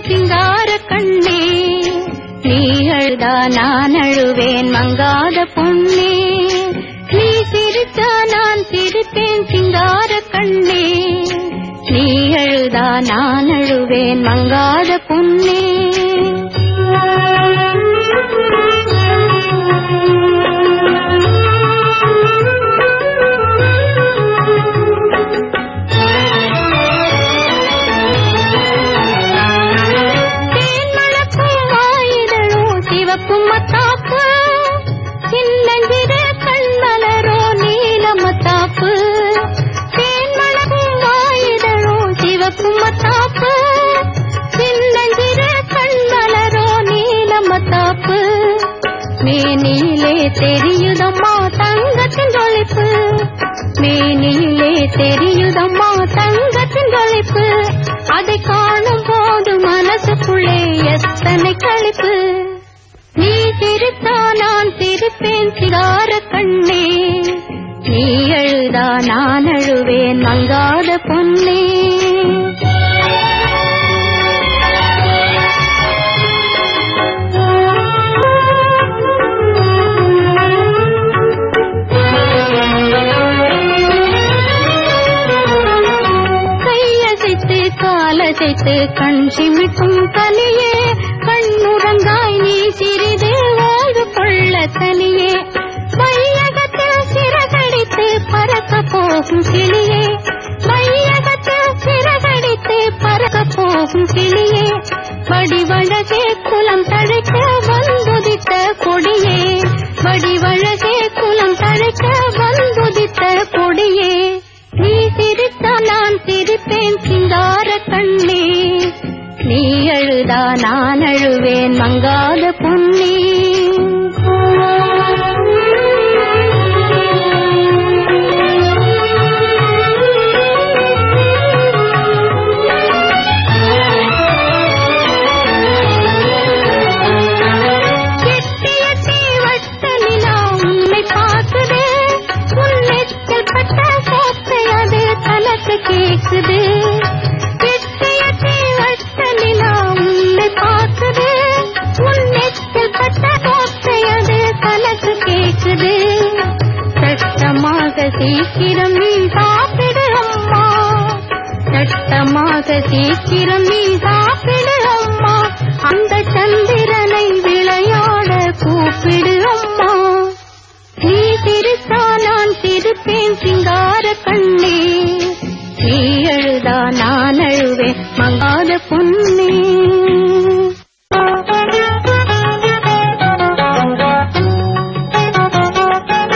சிங்கார கண்ணே, நீ அழுதா நான் அழுவேன் மங்காத பொன்னே, நீ சிரித்தா நான் சிரிப்பேன் சிங்கார கண்ணே, நீ அழுதா நான் அழுவேன் மங்காத பொன்னே. மத்தாப்பு சின்னஞ்சிறு கண்மலரோ நீலமத்தாப்பு, தேன்மலரும் வாயிதழோ சிவப்பு மத்தாப்பு, சின்னஞ்சிறு கண்மலரோ நீலமத்தாப்பு, மேனியிலே தெரியுதம்மா தங்கத்தின் ஜொலிப்பு, மேனியிலே தெரியுதம்மா தங்கத்தின் ஜொலிப்பு, அதை காணும் போது மனசுக்குள்ளே எத்தனை களிப்பு. நீ சிரித்தா நான் சிரிப்பேன் சிங்கார கண்ணே, நீ அழுதா நான் அழுவேன் மங்காத பொன்னே. கையசைத்து காலசைத்து கண் சிமிட்டும் கலியே, கண்ணுறங்காய் நீ சிறிது ஓய்வு கொள்ள தனியே, வையகத்தில் சிறகடித்து பறக்க போகும் கிளியே, வையகத்தில் சிறகடித்து பறக்க போகும் கிளியே, வடிவழகே குலம் தழைக்க வந்துதித்த கொடியே, வடிவழகே குலம் தழைக்க வந்துதித்த கொடியே, நீ சிரித்தா நான் சிரிப்பேன் சிங்கார கண்ணே, நீ அழுதா நான் அழுவேன் மங்காத பொன்னே. கெட்டிய தீவட்ட நிலா உன்னை பார்க்குது, உன்னைத்தில் பட்ட சோத்தை அது தனக்கு கேக்குது, சட்டமாக சீக்கிரம் நீ சாப்பிடு அம்மா, சட்டமாக சீக்கிரம் நீ சாப்பிடு அம்மா, அந்த சந்திரனை விளையாட கூப்பிடு அம்மா, நீ சிரித்தா நான் சிரிப்பேன் சிங்கார கண்ணே, நீ அழுதா நான் அழுவேன் மங்காத பொன்னே.